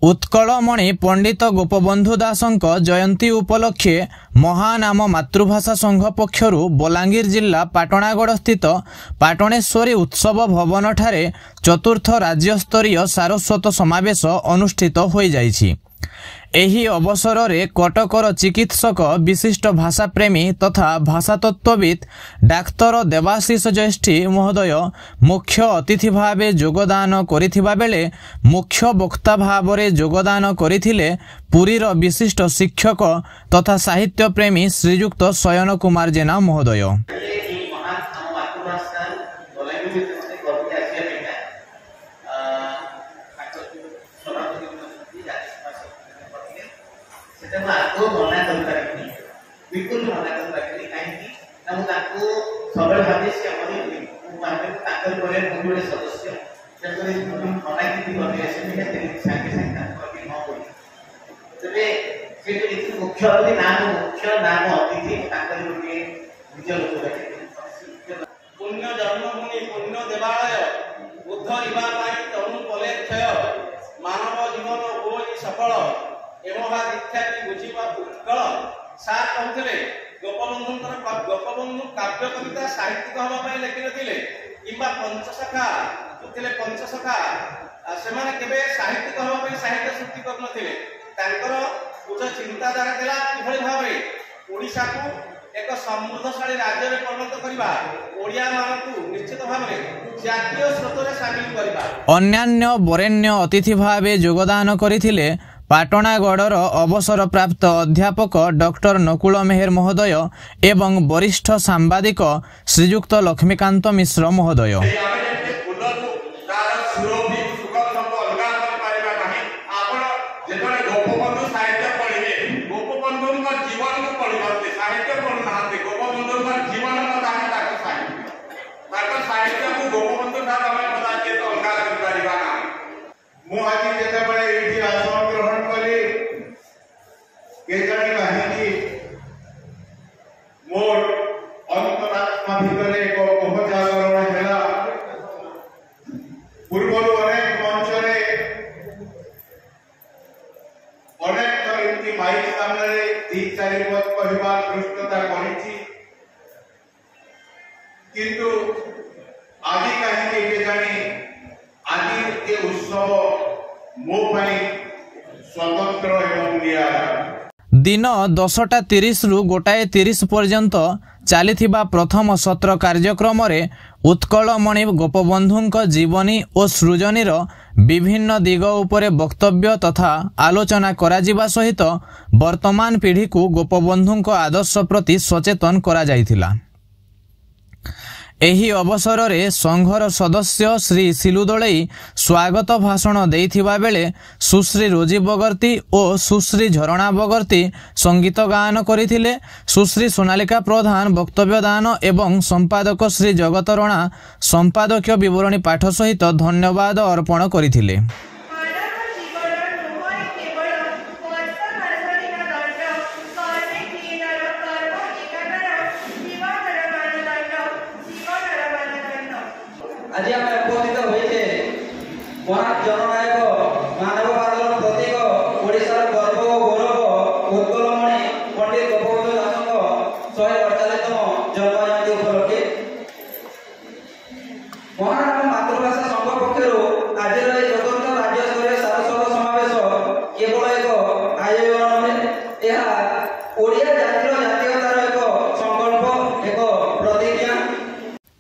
उत्कलमणि पंडित गोपबंधु दासंक जयंती उपलक्षे महानाम मातृभाषा संघ पक्षरु बलांगीर जिला पाटणागड़ स्थित पाटणेश्वरी उत्सव भवन ठारे चतुर्थ राज्यस्तरीय सारस्वत समावेश अनुष्ठित हो जाइछि। एही अवसर रे कटकर चिकित्सक विशिष्ट भाषा प्रेमी तथा भाषातत्वविद डाक्तर देवाशीष ज्येष्ठी महोदय मुख्य अतिथि भावे योगदान करिथिबा बेले मुख्य वक्ता भावरे योगदान करिथिले पुरीर विशिष्ट शिक्षक तथा साहित्य प्रेमी श्रीयुक्त शयन कुमार जेना महोदय। बिल्कुल मना कर कहीं सबल भाव से सदस्य मना की मुख्य मुख्य नाम अतिथि पुण्य जन्मभूमि पुण्य देवालय बुद्ध तरुण कलेक्षय मानव जीवन बोझ सफल एवं दीक्षा की बुझा उत्कल सार कहते गोपबंधु काव्य कविता साहित्यिक हाँपाई लिखि नथिले किंबा पंचसखा पंचसखा से साहित्यिक हाँपाई साहित्य सृष्टि करनथिले तांकर उच्च चिंताधारा थिला किभଳି भाबरे ओडिशा को एक समृद्धशाली राज्य में परिणत करबा ओडिया मानकु निश्चित भाबरे जातीय स्रोत रे शामिल करबा। अन्यान्य वरेण्य अतिथि भावे योगदान करिथिले पाटणागढ़र अवसर प्राप्त अध्यापक डॉक्टर नकुल मेहर महोदय एवं वरिष्ठ सांबादिक श्रीयुक्त लक्ष्मीकांत मिश्र महोदय। किंतु आज कहीं आज के उत्सव मो स्वतंत्र एवं निराला। दिन 10:30 रु 1:30 पर्यंत चलिथिबा प्रथम सत्र कार्यक्रम रे उत्कलमणि गोपबंधुंक जीवनी और सृजनीर विभिन्न दिग उपरे वक्तव्य तथा आलोचना कराजिबा सहित वर्तमान पीढ़ी को गोपबंधुंक आदर्श प्रति सचेतन करा जायथिला। एही अवसर रे संघर सदस्य श्री सिलु दलई स्वागत भाषण देइथिबा बेले सुश्री रोजी बगर्ती और सुश्री झरणा बगर्ती संगीत गायन करिथिले। सुश्री सोनालिका प्रधान वक्तव्य दान एवं संपादक श्री जगत रणा संपादकीय विवरणी पाठ सहित धन्यवाद अर्पण करिथिले। आज आम उपस्थित होइछे महान जननायक मानव भारतर प्रतीक ओडिशार गर्व और गौरव उत्कलमणि पंडित गोपबंधु दासंक 148तम जन्म जयंती उपलक्षे महानाम मातृभाषा संघ पक्षर आज चतुर्थ राज्यस्तरीय सारस्वत समावेश केवल एक आयोजन नुहे यह ओडिया जातिर जातीयतार एक संकल्प एक प्रतिज्ञा।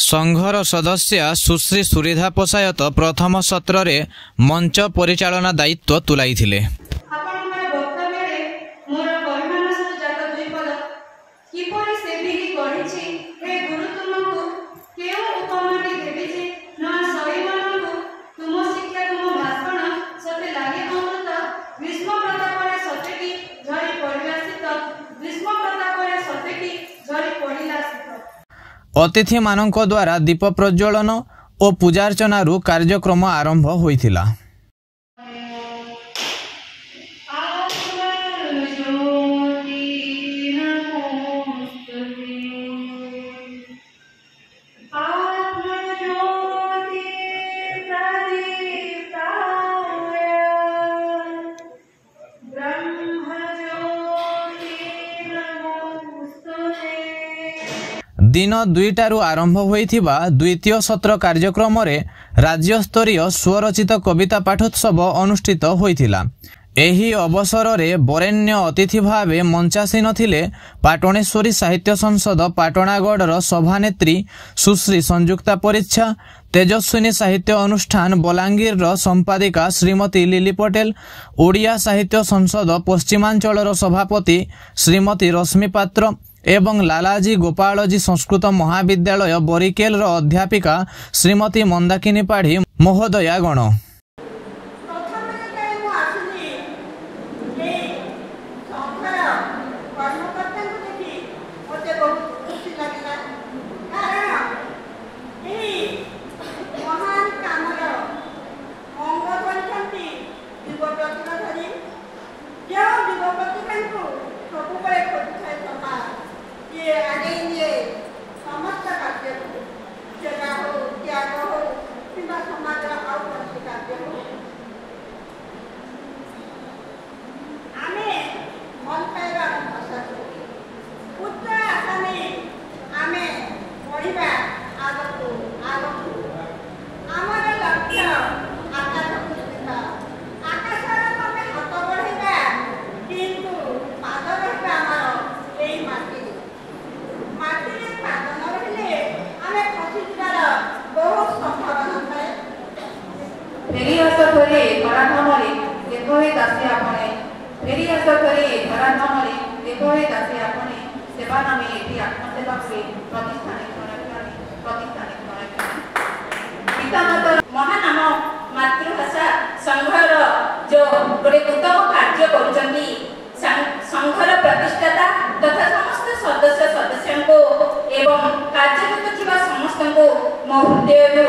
संघर सदस्य सुश्री सुरिधा पशायत प्रथम सत्र रे मंच परिचालना दायित्व तुलाइथिले। अतिथि मानक द्वारा दीप प्रज्वलन और पूजार्चना कार्यक्रम आरंभ होइथिला। दिन 2टारू आरंभ होइथिबा द्वितीय सत्र कार्यक्रम रे राज्यस्तरीय स्वरचित कविता पाठोत्सव अनुष्ठित होइथिला। एही अवसर रे बरेण्य अतिथि भावे मंचासीन थिले पाटणेश्वरी साहित्य संसद पाटणागढ़ सभानेत्री सुश्री संयुक्ता परिच्छा, तेजस्विनी साहित्य अनुष्ठान बलांगीर संपादिका श्रीमती लिली पटेल, ओडिया साहित्य संसद पश्चिमांचल सभापति श्रीमती रश्मि पात्र एवं लालाजी गोपालजी संस्कृत महाविद्यालय बरिकेल अध्यापिका श्रीमती मंदाकिनी पाढ़ी महोदयागण। महानाम मातृभाषा संघर जो गोटे उत्तम कार्य करुचंदी संघर प्रतिष्ठाता तथा समस्त सदस्य सदस्यों एवं कार्यरत थिबा समस्त को मो हृदय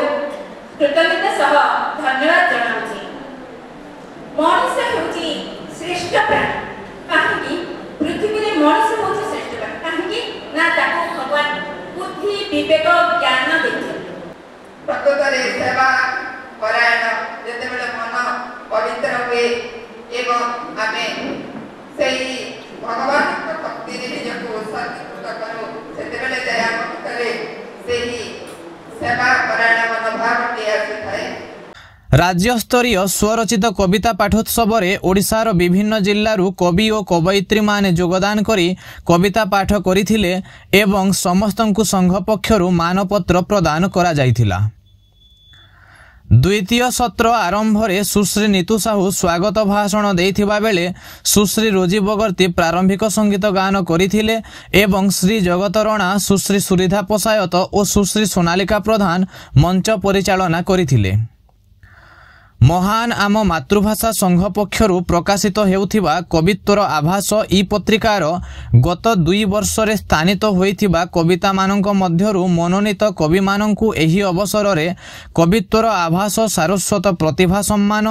कृतज्ञता सह धन्यवाद जनाउछि। मनुष्य हेउछि श्रेष्ठ प्राणी। काहेकि पृथ्वी रे मनुष्य हेउछि श्रेष्ठ प्राणी काहेकि ना ताको भगवान बुद्धि विवेक ज्ञान देछि। प्रकृतरे सेवा परायण जेतेबेले मन पवित्र हुए एवं आमे सेही भगवान भक्ति निजको उत्सर्गित करू सेतेबेले दया करे सेही सेवा परायण मनोभाव आसिथाए। राज्यस्तरीय स्वरचित कविता पाठोत्सव रे ओडिशार विभिन्न जिल्लारू कवि और कवयित्री माने योगदान करी कविता पाठ करिथिले एवं समस्तंकु संघ पक्षरु मानपत्र प्रदान करा जायथिला। द्वितीय सत्र आरंभ रे सुश्री नीतू साहू स्वागत भाषण देथिबा बेले सुश्री रोजी बगर्ती प्रारंभिक संगीत गान करिथिले एवं श्री जगत रणा, सुश्री सुरिधा पसायत और सुश्री सोनालिका प्रधान मंच परिचालना करिथिले। महान आम मातृभाषा संघ पक्षरु प्रकाशित हेउथिबा कवित्वर आभास ई पत्रिकार गत 2 वर्ष रे स्थानित होइथिबा कविता मानक मध्यरु मनोनीत कवि मानकु एही अवसर रे कवित्वर आभास सारस्वत प्रतिभा सम्मान,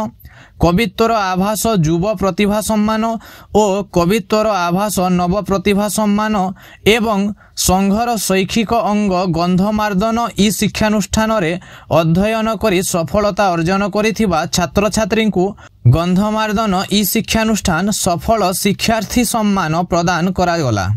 कवित्वर आभास युव प्रतिभा सम्मान और कवित्वर आभास नव प्रतिभा सम्मान एवं संघर शैक्षिक अंग गंधमार्दन ई शिक्षानुष्ठान रे अध्ययन करी सफलता अर्जन करिथिबा छात्र छात्री को गंधमार्दन ई शिक्षानुष्ठान सफल शिक्षार्थी सम्मान प्रदान करागला।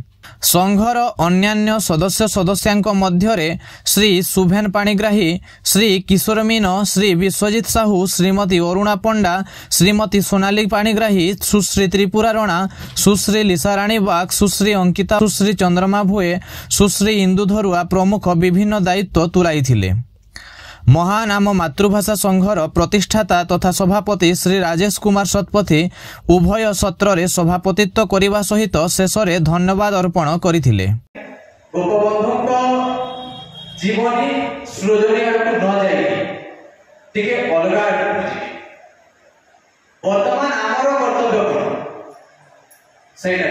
संघर अन्यान्य सदस्य सदस्यांक मध्यरे श्री सुभेन पाणिग्राही, श्री किशोर मीन, श्री विश्वजित साहू, श्रीमती अरुणा पंडा, श्रीमती सोनाली पाणिग्राही, सुश्री त्रिपुरा रणा, सुश्री लिसाराणी बाग, सुश्री अंकिता, सुश्री चंद्रमा भुए, सुश्री इंदु धरुआ प्रमुख विभिन्न दायित्व तुलाइथिले। महान आम मातृभाषा संघर प्रतिष्ठाता तथा सभापति श्री राजेश कुमार शतपथी उभय सत्र रे सभापतित्व करिबा सहित शेष रे धन्यवाद अर्पण करिथिले। गोपबंधुक जीवनी सृजनी आडकु न जाई टिके अलगा आडकु जी वर्तमान आमर कर्तव्य कोन सेटा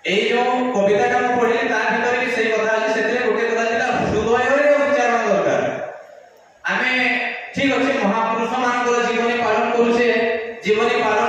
ए जो कविता का पढिले ता भीतर के सेही कथा अछि सेते गोटे कथा दिला हृदय रे उच्चारण दरकार। आमे ठीक अछि महापुरुष मानकर जीवनी पालन करूछे जीवनी पालन